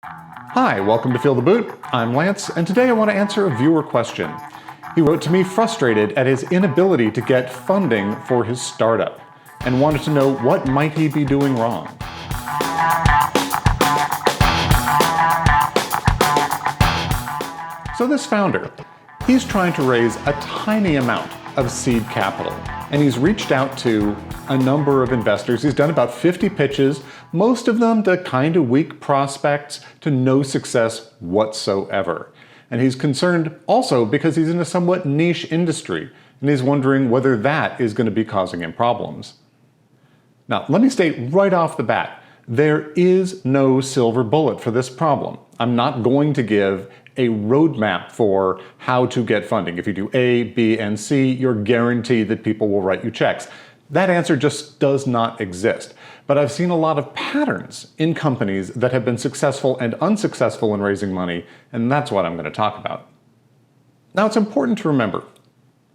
Hi, welcome to Feel the Boot. I'm Lance, and today I want to answer a viewer question. He wrote to me frustrated at his inability to get funding for his startup and wanted to know what might he be doing wrong. So this founder, he's trying to raise a tiny amount of seed capital, and he's reached out to a number of investors. He's done about 50 pitches, most of them to kind of weak prospects to no success whatsoever. And he's concerned also because he's in a somewhat niche industry, and he's wondering whether that is going to be causing him problems. Now, let me state right off the bat, there is no silver bullet for this problem. I'm not going to give a roadmap for how to get funding. If you do A, B, and C, you're guaranteed that people will write you checks. That answer just does not exist. But I've seen a lot of patterns in companies that have been successful and unsuccessful in raising money, and that's what I'm going to talk about. Now, it's important to remember,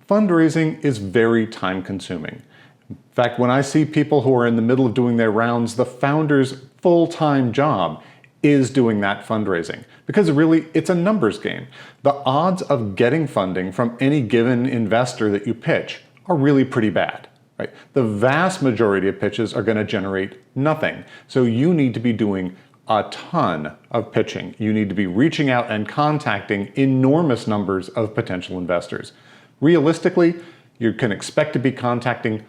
fundraising is very time consuming. In fact, when I see people who are in the middle of doing their rounds, the founder's full-time job is doing that fundraising. Because really, it's a numbers game. The odds of getting funding from any given investor that you pitch are really pretty bad. Right? The vast majority of pitches are going to generate nothing. So you need to be doing a ton of pitching. You need to be reaching out and contacting enormous numbers of potential investors. Realistically, you can expect to be contacting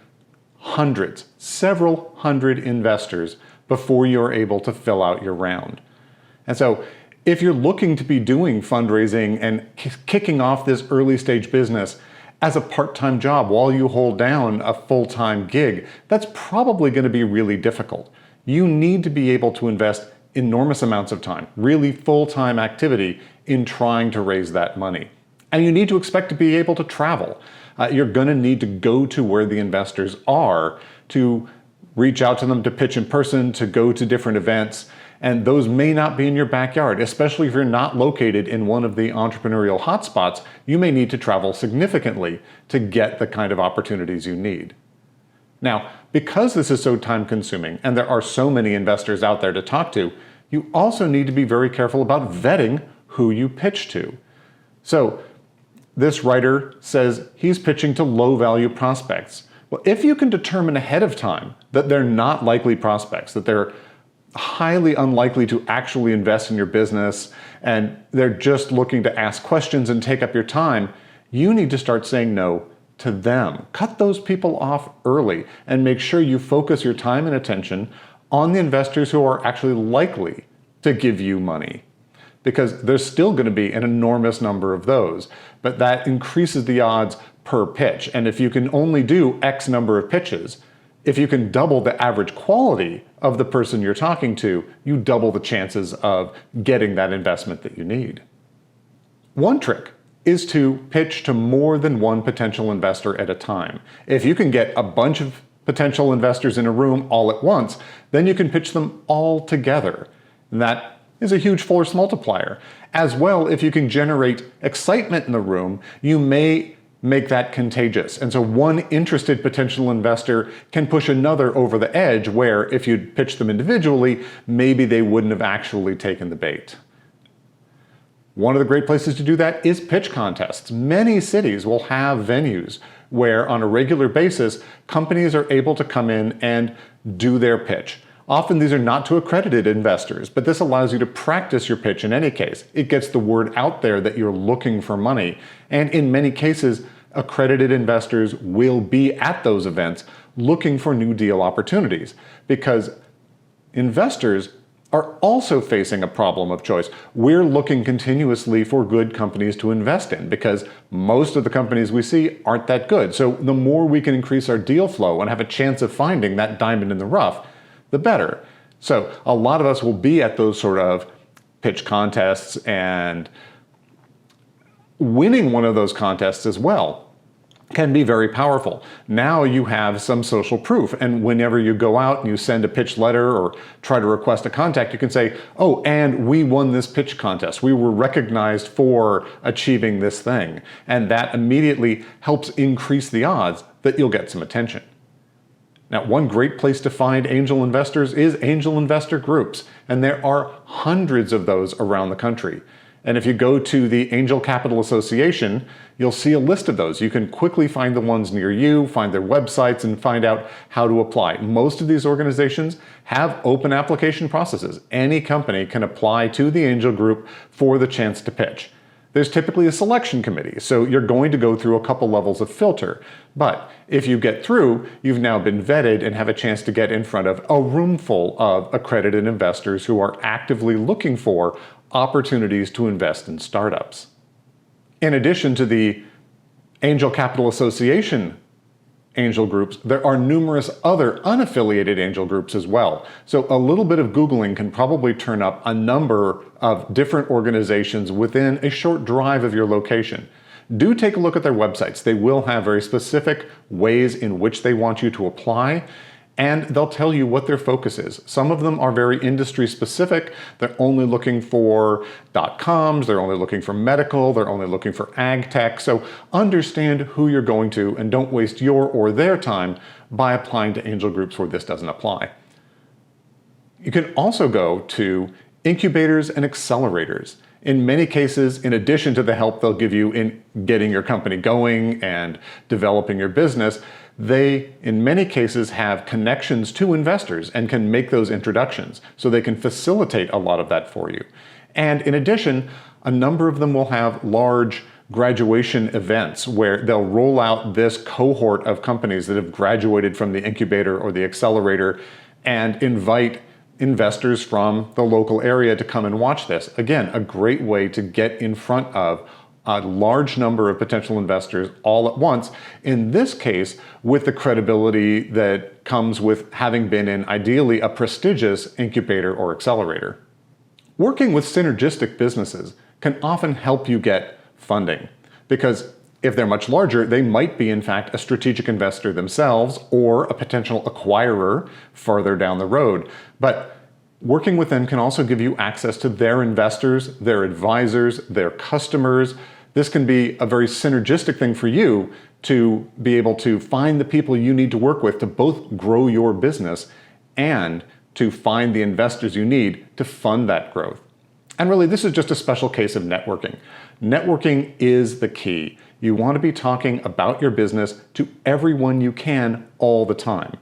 hundreds, several hundred investors before you're able to fill out your round. And so if you're looking to be doing fundraising and kicking off this early stage business as a part-time job while you hold down a full-time gig, that's probably going to be really difficult. You need to be able to invest enormous amounts of time, really full-time activity in trying to raise that money. And you need to expect to be able to travel. You're going to need to go to where the investors are to reach out to them, to pitch in person, to go to different events. And those may not be in your backyard, especially if you're not located in one of the entrepreneurial hotspots. You may need to travel significantly to get the kind of opportunities you need. Now, because this is so time consuming and there are so many investors out there to talk to, you also need to be very careful about vetting who you pitch to. So this writer says he's pitching to low value prospects. Well, if you can determine ahead of time that they're not likely prospects, that they're highly unlikely to actually invest in your business, and they're just looking to ask questions and take up your time, you need to start saying no to them. Cut those people off early and make sure you focus your time and attention on the investors who are actually likely to give you money. Because there's still going to be an enormous number of those, but that increases the odds per pitch. And if you can only do X number of pitches, if you can double the average quality of the person you're talking to, you double the chances of getting that investment that you need. One trick is to pitch to more than one potential investor at a time. If you can get a bunch of potential investors in a room all at once, then you can pitch them all together. And that is a huge force multiplier. As well, if you can generate excitement in the room, you may make that contagious. And so one interested potential investor can push another over the edge where if you'd pitched them individually, maybe they wouldn't have actually taken the bait. One of the great places to do that is pitch contests. Many cities will have venues where on a regular basis, companies are able to come in and do their pitch. Often these are not to accredited investors, but this allows you to practice your pitch in any case. It gets the word out there that you're looking for money. And in many cases, accredited investors will be at those events looking for new deal opportunities because investors are also facing a problem of choice. We're looking continuously for good companies to invest in because most of the companies we see aren't that good. So the more we can increase our deal flow and have a chance of finding that diamond in the rough, the better. So a lot of us will be at those sort of pitch contests and winning one of those contests as well can be very powerful. Now you have some social proof, and whenever you go out and you send a pitch letter or try to request a contact, you can say, oh, and we won this pitch contest. We were recognized for achieving this thing. And that immediately helps increase the odds that you'll get some attention. Now, one great place to find angel investors is angel investor groups, and there are hundreds of those around the country. And if you go to the Angel Capital Association, you'll see a list of those. You can quickly find the ones near you, find their websites, and find out how to apply. Most of these organizations have open application processes. Any company can apply to the angel group for the chance to pitch. There's typically a selection committee, so you're going to go through a couple levels of filter. But if you get through, you've now been vetted and have a chance to get in front of a room full of accredited investors who are actively looking for opportunities to invest in startups. In addition to the Angel Capital Association angel groups, there are numerous other unaffiliated angel groups as well. So a little bit of Googling can probably turn up a number of different organizations within a short drive of your location. Do take a look at their websites. They will have very specific ways in which they want you to apply, and they'll tell you what their focus is. Some of them are very industry specific. They're only looking for .coms, they're only looking for medical, they're only looking for ag tech. So understand who you're going to and don't waste your or their time by applying to angel groups where this doesn't apply. You can also go to incubators and accelerators. In many cases, in addition to the help they'll give you in getting your company going and developing your business, they, in many cases, have connections to investors and can make those introductions, so they can facilitate a lot of that for you. And in addition, a number of them will have large graduation events where they'll roll out this cohort of companies that have graduated from the incubator or the accelerator and invite investors from the local area to come and watch this. Again, a great way to get in front of a large number of potential investors all at once, in this case with the credibility that comes with having been in ideally a prestigious incubator or accelerator. Working with synergistic businesses can often help you get funding, because if they're much larger, they might be in fact a strategic investor themselves or a potential acquirer farther down the road. But working with them can also give you access to their investors, their advisors, their customers. This can be a very synergistic thing for you to be able to find the people you need to work with to both grow your business and to find the investors you need to fund that growth. And really, this is just a special case of networking. Networking is the key. You want to be talking about your business to everyone you can all the time.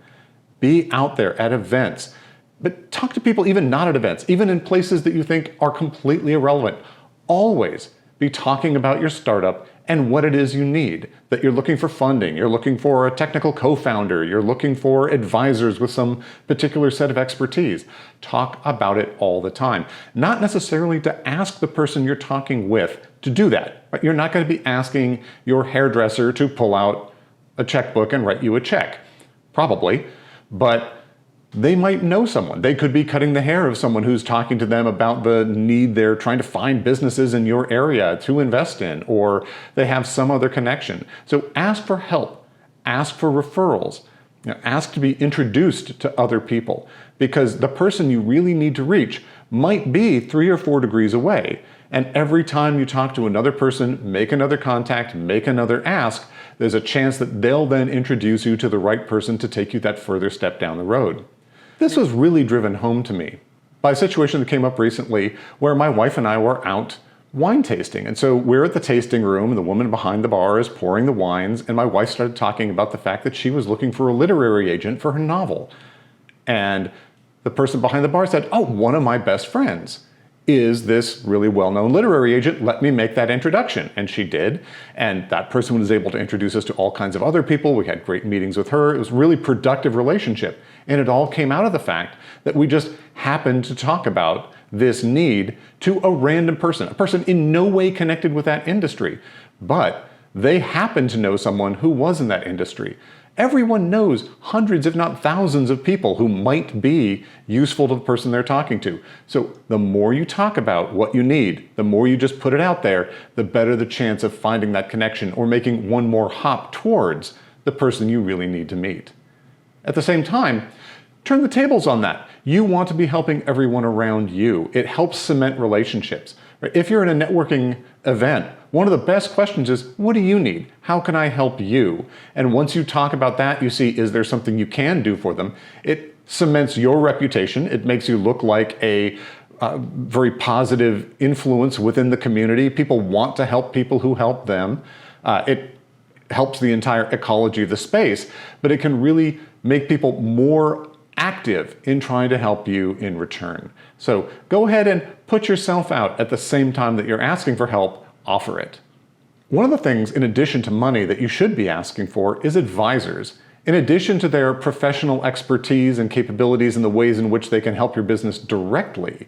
Be out there at events, but talk to people even not at events, even in places that you think are completely irrelevant. Always be talking about your startup and what it is you need, that you're looking for funding, you're looking for a technical co-founder, you're looking for advisors with some particular set of expertise. Talk about it all the time. Not necessarily to ask the person you're talking with to do that. Right? You're not going to be asking your hairdresser to pull out a checkbook and write you a check. Probably, but they might know someone. They could be cutting the hair of someone who's talking to them about the need they're trying to find businesses in your area to invest in, or they have some other connection. So ask for help, ask for referrals, ask to be introduced to other people, because the person you really need to reach might be 3 or 4 degrees away. And every time you talk to another person, make another contact, make another ask, there's a chance that they'll then introduce you to the right person to take you that further step down the road. This was really driven home to me by a situation that came up recently where my wife and I were out wine tasting. And so we're at the tasting room, and the woman behind the bar is pouring the wines, and my wife started talking about the fact that she was looking for a literary agent for her novel. And the person behind the bar said, "Oh, one of my best friends is this really well-known literary agent. Let me make that introduction." And she did. And that person was able to introduce us to all kinds of other people. We had great meetings with her. It was a really productive relationship. And it all came out of the fact that we just happened to talk about this need to a random person, a person in no way connected with that industry, but they happened to know someone who was in that industry. Everyone knows hundreds, if not thousands, of people who might be useful to the person they're talking to. So the more you talk about what you need, the more you just put it out there, the better the chance of finding that connection or making one more hop towards the person you really need to meet. At the same time, turn the tables on that. You want to be helping everyone around you. It helps cement relationships. If you're in a networking event one of the best questions is, what do you need? How can I help you? And once you talk about that, you see, is there something you can do for them? It cements your reputation. It makes you look like a very positive influence within the community. People want to help people who help them. It helps the entire ecology of the space, but it can really make people more active in trying to help you in return. So go ahead and put yourself out at the same time that you're asking for help, offer it. One of the things, in addition to money, that you should be asking for is advisors. In addition to their professional expertise and capabilities in the ways in which they can help your business directly,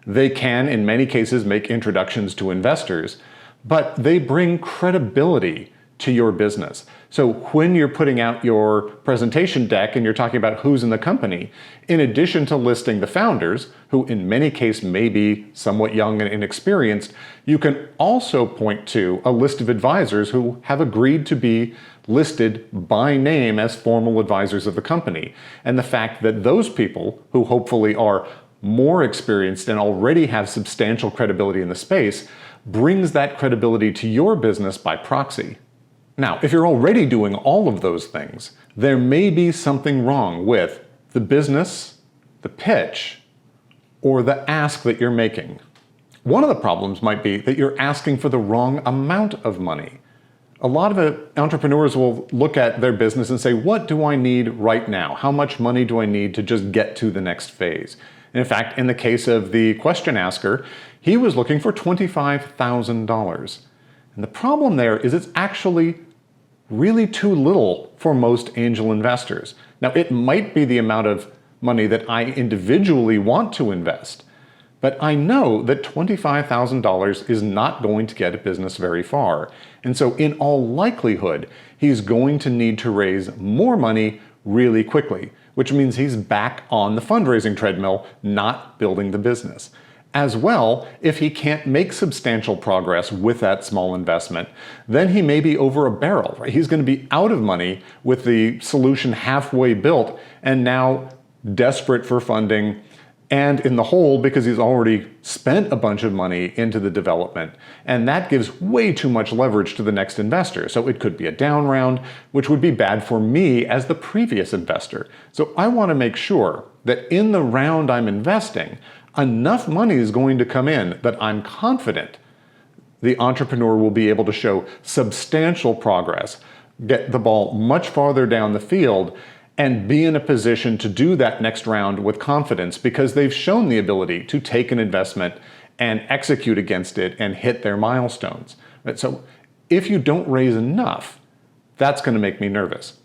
they can, in many cases, make introductions to investors, but they bring credibility to your business. So when you're putting out your presentation deck and you're talking about who's in the company, in addition to listing the founders, who in many cases may be somewhat young and inexperienced, you can also point to a list of advisors who have agreed to be listed by name as formal advisors of the company. And the fact that those people, who hopefully are more experienced and already have substantial credibility in the space, brings that credibility to your business by proxy. Now, if you're already doing all of those things, there may be something wrong with the business, the pitch, or the ask that you're making. One of the problems might be that you're asking for the wrong amount of money. A lot of entrepreneurs will look at their business and say, what do I need right now? How much money do I need to just get to the next phase? In fact, in the case of the question asker, he was looking for $25,000. And the problem there is it's actually really too little for most angel investors. Now, it might be the amount of money that I individually want to invest, but I know that $25,000 is not going to get a business very far. And so in all likelihood, he's going to need to raise more money really quickly, which means he's back on the fundraising treadmill, not building the business. As well, if he can't make substantial progress with that small investment, then he may be over a barrel, right? He's going to be out of money with the solution halfway built and now desperate for funding and in the hole because he's already spent a bunch of money into the development. And that gives way too much leverage to the next investor. So it could be a down round, which would be bad for me as the previous investor. So I want to make sure that in the round I'm investing, enough money is going to come in that I'm confident the entrepreneur will be able to show substantial progress, get the ball much farther down the field, and be in a position to do that next round with confidence because they've shown the ability to take an investment and execute against it and hit their milestones. So if you don't raise enough, that's going to make me nervous.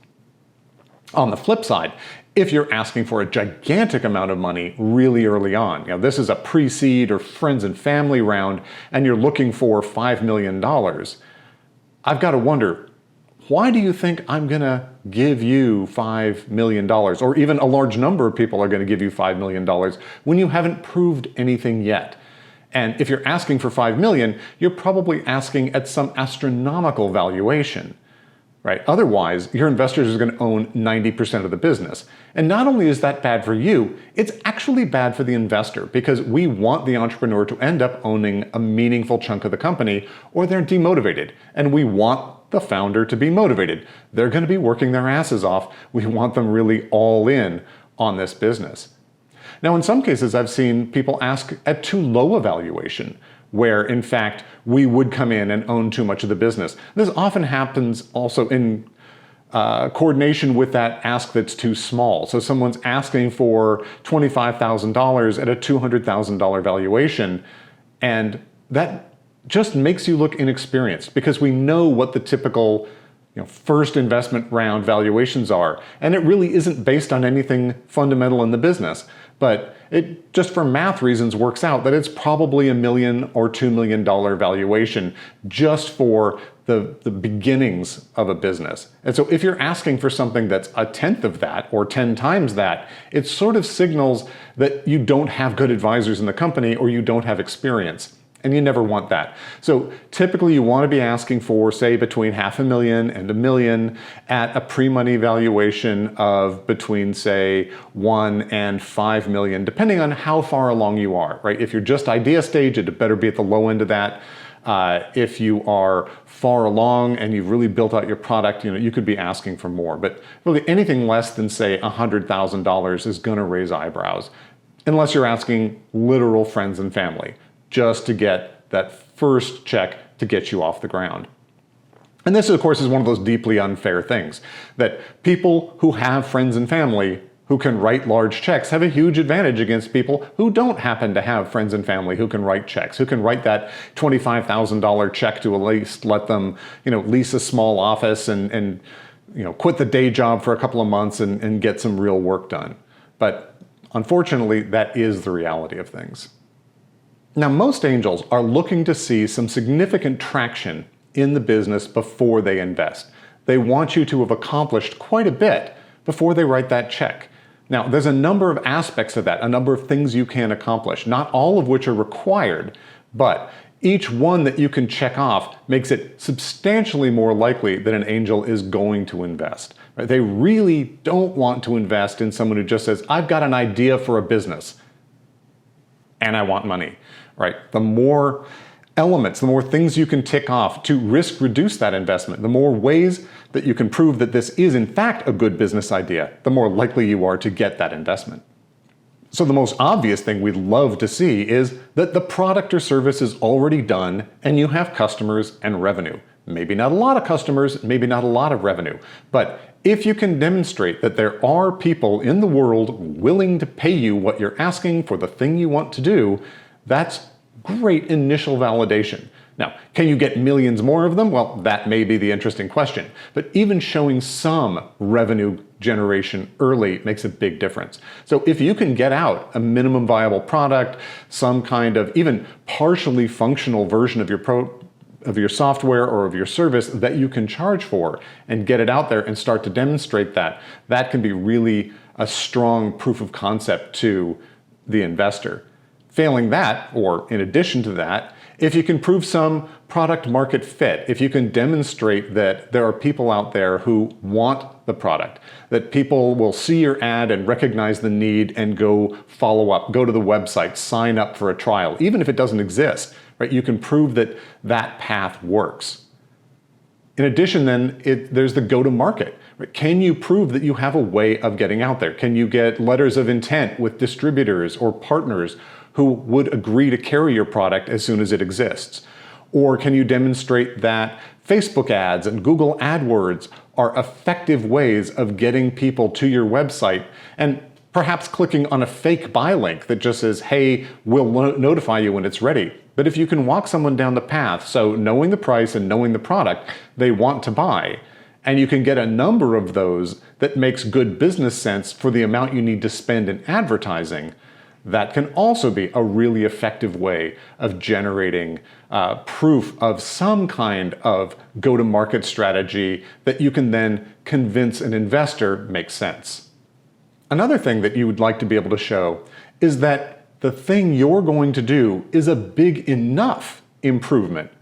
On the flip side, if you're asking for a gigantic amount of money really early on, this is a pre-seed or friends and family round, and you're looking for $5 million, I've got to wonder, why do you think I'm going to give you $5 million, or even a large number of people are going to give you $5 million when you haven't proved anything yet? And if you're asking for $5 million, you're probably asking at some astronomical valuation. Right? Otherwise, your investors are going to own 90% of the business. And not only is that bad for you, it's actually bad for the investor because we want the entrepreneur to end up owning a meaningful chunk of the company or they're demotivated. And we want the founder to be motivated. They're going to be working their asses off. We want them really all in on this business. Now, in some cases, I've seen people ask at too low a valuation, where in fact we would come in and own too much of the business. This often happens also in coordination with that ask that's too small. So someone's asking for $25,000 at a $200,000 valuation, and that just makes you look inexperienced because we know what the typical first investment round valuations are, and it really isn't based on anything fundamental in the business. But it just for math reasons works out that it's probably $1 million or $2 million valuation just for the beginnings of a business. And so if you're asking for something that's a tenth of that or 10 times that, it sort of signals that you don't have good advisors in the company or you don't have experience. And you never want that. So typically you want to be asking for, say, between $500,000 and $1 million at a pre-money valuation of between, say, $1 and $5 million, depending on how far along you are, right? If you're just idea stage, it better be at the low end of that. If you are far along and you've really built out your product, you could be asking for more. But really anything less than, say, $100,000 is going to raise eyebrows, unless you're asking literal friends and family just to get that first check to get you off the ground. And this, of course, is one of those deeply unfair things, that people who have friends and family who can write large checks have a huge advantage against people who don't happen to have friends and family who can write checks, who can write that $25,000 check to at least let them, lease a small office and quit the day job for a couple of months and get some real work done. But unfortunately, that is the reality of things. Now, most angels are looking to see some significant traction in the business before they invest. They want you to have accomplished quite a bit before they write that check. Now, there's a number of aspects of that, a number of things you can accomplish, not all of which are required, but each one that you can check off makes it substantially more likely that an angel is going to invest. Right? They really don't want to invest in someone who just says, I've got an idea for a business and I want money. Right? The more elements, the more things you can tick off to risk reduce that investment, the more ways that you can prove that this is in fact a good business idea, the more likely you are to get that investment. So the most obvious thing we'd love to see is that the product or service is already done and you have customers and revenue. Maybe not a lot of customers, maybe not a lot of revenue, but if you can demonstrate that there are people in the world willing to pay you what you're asking for the thing you want to do, that's great initial validation. Now, can you get millions more of them? Well, that may be the interesting question. But even showing some revenue generation early makes a big difference. So if you can get out a minimum viable product, some kind of even partially functional version of your software or of your service that you can charge for and get it out there and start to demonstrate that, that can be really a strong proof of concept to the investor. Failing that, or in addition to that, if you can prove some product market fit, if you can demonstrate that there are people out there who want the product, that people will see your ad and recognize the need and go follow up, go to the website, sign up for a trial, even if it doesn't exist, right? You can prove that that path works. In addition, then, there's the go-to-market. Right? Can you prove that you have a way of getting out there? Can you get letters of intent with distributors or partners who would agree to carry your product as soon as it exists? Or can you demonstrate that Facebook ads and Google AdWords are effective ways of getting people to your website and perhaps clicking on a fake buy link that just says, hey, we'll notify you when it's ready. But if you can walk someone down the path, so knowing the price and knowing the product they want to buy, and you can get a number of those that makes good business sense for the amount you need to spend in advertising, that can also be a really effective way of generating proof of some kind of go-to-market strategy that you can then convince an investor makes sense. Another thing that you would like to be able to show is that the thing you're going to do is a big enough improvement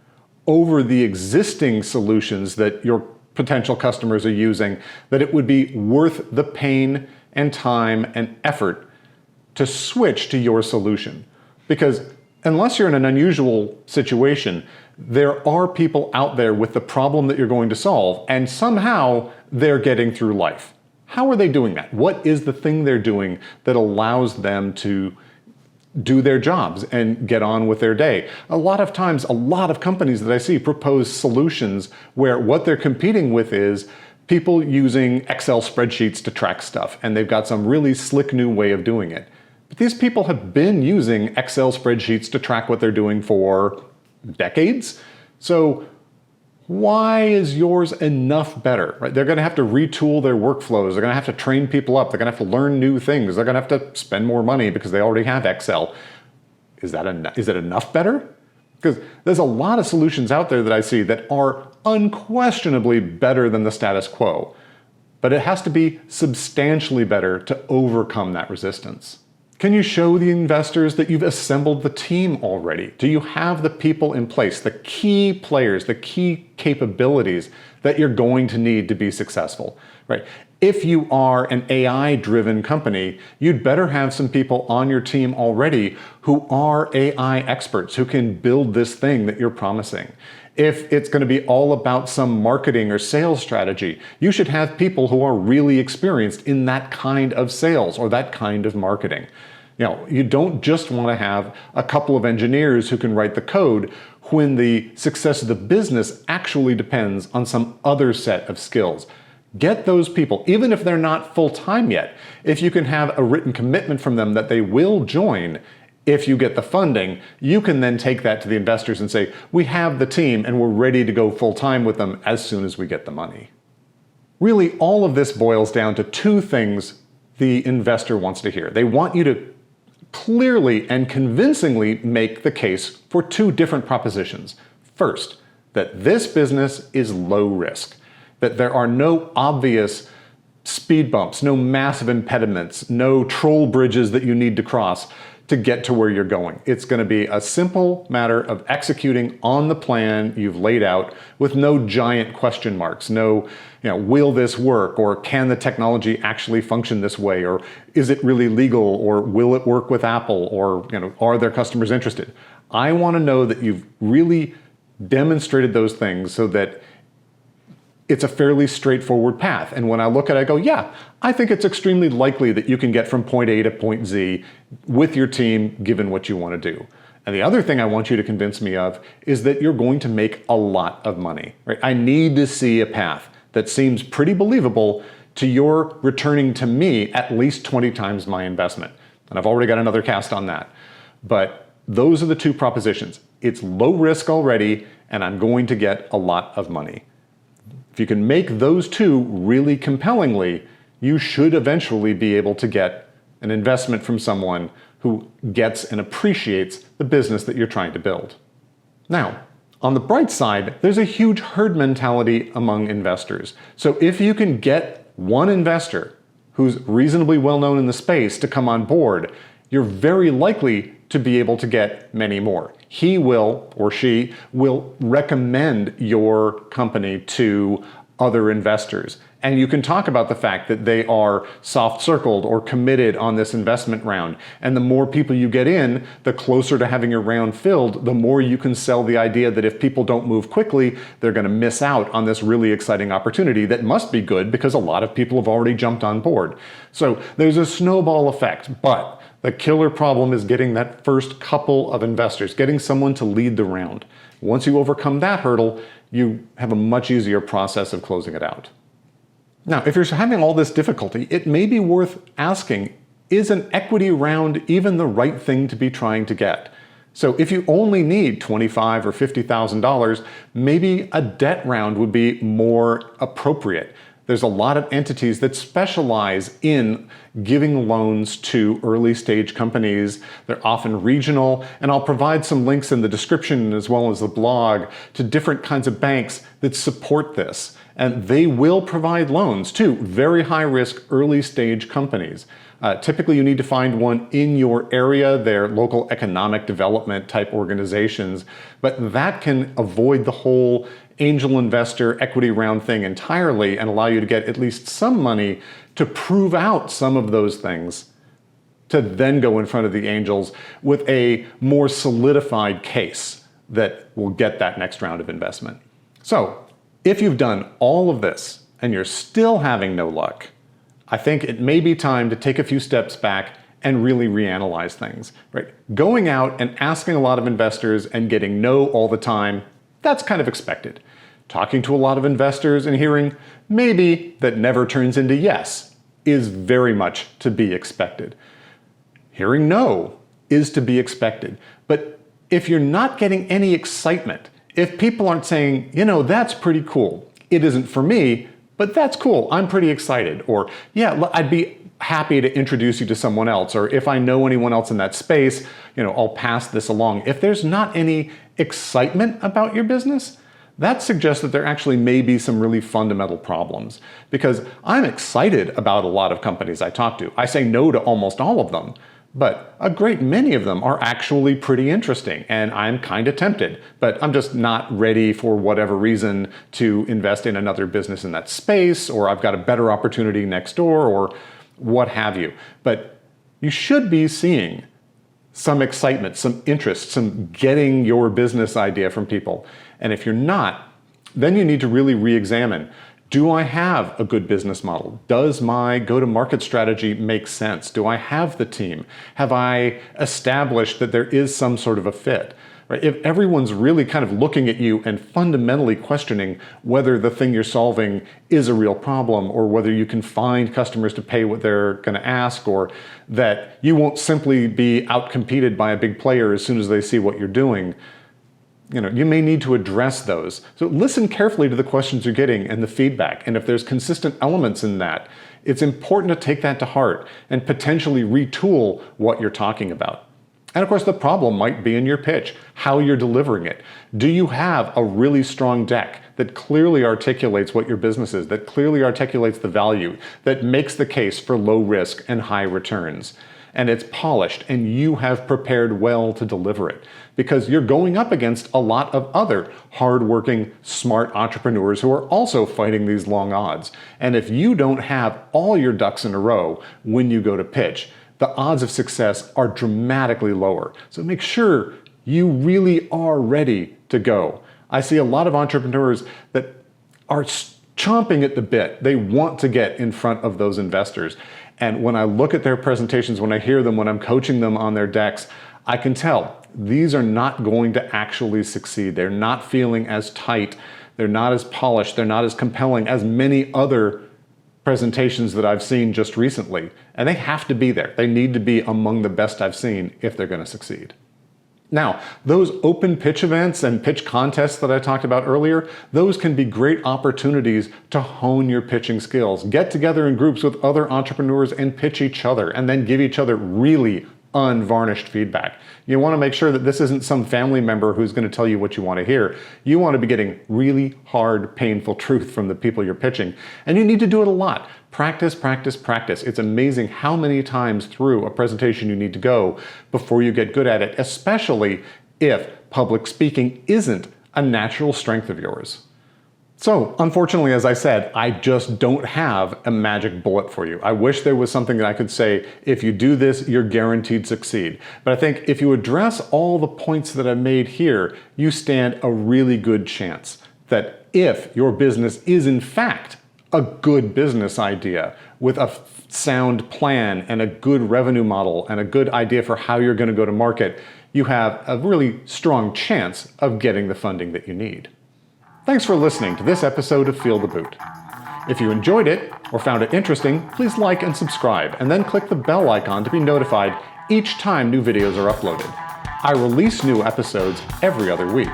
over the existing solutions that your potential customers are using that it would be worth the pain and time and effort to switch to your solution. Because unless you're in an unusual situation, there are people out there with the problem that you're going to solve, and somehow they're getting through life. How are they doing that? What is the thing they're doing that allows them to do their jobs and get on with their day? A lot of times, a lot of companies that I see propose solutions where what they're competing with is people using Excel spreadsheets to track stuff, and they've got some really slick new way of doing it. But these people have been using Excel spreadsheets to track what they're doing for decades. So why is yours enough better? Right? They're going to have to retool their workflows. They're going to have to train people up. They're going to have to learn new things. They're going to have to spend more money because they already have Excel. Is it enough better? Because there's a lot of solutions out there that I see that are unquestionably better than the status quo. But it has to be substantially better to overcome that resistance. Can you show the investors that you've assembled the team already? Do you have the people in place, the key players, the key capabilities that you're going to need to be successful, right? If you are an AI-driven company, you'd better have some people on your team already who are AI experts, who can build this thing that you're promising. If it's going to be all about some marketing or sales strategy, you should have people who are really experienced in that kind of sales or that kind of marketing. You don't just want to have a couple of engineers who can write the code when the success of the business actually depends on some other set of skills. Get those people, even if they're not full-time yet. If you can have a written commitment from them that they will join, if you get the funding, you can then take that to the investors and say, we have the team and we're ready to go full-time with them as soon as we get the money. Really, all of this boils down to two things the investor wants to hear. They want you to clearly and convincingly make the case for two different propositions. First, that this business is low risk, that there are no obvious speed bumps, no massive impediments, no troll bridges that you need to cross to get to where you're going. It's going to be a simple matter of executing on the plan you've laid out with no giant question marks, no, will this work, or can the technology actually function this way, or is it really legal, or will it work with Apple, or are their customers interested? I want to know that you've really demonstrated those things so that it's a fairly straightforward path. And when I look at it, I go, yeah, I think it's extremely likely that you can get from point A to point Z with your team, given what you want to do. And the other thing I want you to convince me of is that you're going to make a lot of money, right? I need to see a path that seems pretty believable to your returning to me at least 20 times my investment. And I've already got another cast on that. But those are the two propositions. It's low risk already, and I'm going to get a lot of money. If you can make those two really compellingly, you should eventually be able to get an investment from someone who gets and appreciates the business that you're trying to build. Now, on the bright side, there's a huge herd mentality among investors. So if you can get one investor who's reasonably well known in the space to come on board, you're very likely to be able to get many more. He will, or she, will recommend your company to other investors. And you can talk about the fact that they are soft-circled or committed on this investment round. And the more people you get in, the closer to having your round filled, the more you can sell the idea that if people don't move quickly, they're going to miss out on this really exciting opportunity that must be good because a lot of people have already jumped on board. So there's a snowball effect, but the killer problem is getting that first couple of investors, getting someone to lead the round. Once you overcome that hurdle, you have a much easier process of closing it out. Now, if you're having all this difficulty, it may be worth asking, is an equity round even the right thing to be trying to get? So if you only need $25,000 or $50,000, maybe a debt round would be more appropriate. There's a lot of entities that specialize in giving loans to early stage companies. They're often regional, and I'll provide some links in the description as well as the blog to different kinds of banks that support this. And they will provide loans to very high risk early stage companies. Typically you need to find one in your area, they're local economic development type organizations, but that can avoid the whole angel investor equity round thing entirely and allow you to get at least some money to prove out some of those things, to then go in front of the angels with a more solidified case that will get that next round of investment. So if you've done all of this and you're still having no luck, I think it may be time to take a few steps back and really reanalyze things, right? Going out and asking a lot of investors and getting no all the time, that's kind of expected. Talking to a lot of investors and hearing maybe that never turns into yes is very much to be expected. Hearing no is to be expected. But if you're not getting any excitement, if people aren't saying, that's pretty cool, it isn't for me, but that's cool, I'm pretty excited, or yeah, I'd be happy to introduce you to someone else, or if I know anyone else in that space, I'll pass this along. If there's not any excitement about your business, that suggests that there actually may be some really fundamental problems. Because I'm excited about a lot of companies I talk to. I say no to almost all of them, But a great many of them are actually pretty interesting, and I'm kind of tempted, but I'm just not ready for whatever reason to invest in another business in that space, or I've got a better opportunity next door, or what have you. But you should be seeing some excitement, some interest, some getting your business idea from people. And if you're not, then you need to really re-examine. Do I have a good business model? Does my go-to-market strategy make sense? Do I have the team? Have I established that there is some sort of a fit? Right? If everyone's really kind of looking at you and fundamentally questioning whether the thing you're solving is a real problem, or whether you can find customers to pay what they're going to ask, or that you won't simply be outcompeted by a big player as soon as they see what you're doing, you may need to address those. So listen carefully to the questions you're getting and the feedback. And if there's consistent elements in that, it's important to take that to heart and potentially retool what you're talking about. And of course, the problem might be in your pitch, how you're delivering it. Do you have a really strong deck that clearly articulates what your business is, that clearly articulates the value, that makes the case for low risk and high returns? And it's polished and you have prepared well to deliver it, because you're going up against a lot of other hardworking, smart entrepreneurs who are also fighting these long odds. And if you don't have all your ducks in a row when you go to pitch, the odds of success are dramatically lower. So make sure you really are ready to go. I see a lot of entrepreneurs that are chomping at the bit. They want to get in front of those investors. And when I look at their presentations, when I hear them, when I'm coaching them on their decks, I can tell these are not going to actually succeed. They're not feeling as tight. They're not as polished. They're not as compelling as many other presentations that I've seen just recently. And they have to be there. They need to be among the best I've seen if they're going to succeed. Now, those open pitch events and pitch contests that I talked about earlier, those can be great opportunities to hone your pitching skills. Get together in groups with other entrepreneurs and pitch each other, and then give each other really unvarnished feedback. You want to make sure that this isn't some family member who's going to tell you what you want to hear. You want to be getting really hard, painful truth from the people you're pitching. And you need to do it a lot. Practice, practice, practice. It's amazing how many times through a presentation you need to go before you get good at it, especially if public speaking isn't a natural strength of yours. So, unfortunately, as I said, I just don't have a magic bullet for you. I wish there was something that I could say, if you do this, you're guaranteed to succeed. But I think if you address all the points that I've made here, you stand a really good chance that if your business is in fact a good business idea with a sound plan and a good revenue model and a good idea for how you're going to go to market, you have a really strong chance of getting the funding that you need. Thanks for listening to this episode of Feel the Boot. If you enjoyed it or found it interesting, please like and subscribe, and then click the bell icon to be notified each time new videos are uploaded. I release new episodes every other week.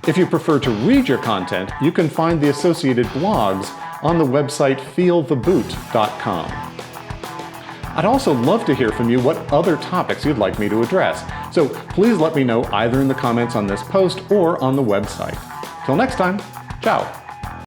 If you prefer to read your content, you can find the associated blogs on the website feeltheboot.com. I'd also love to hear from you what other topics you'd like me to address, so please let me know either in the comments on this post or on the website. Till next time, ciao.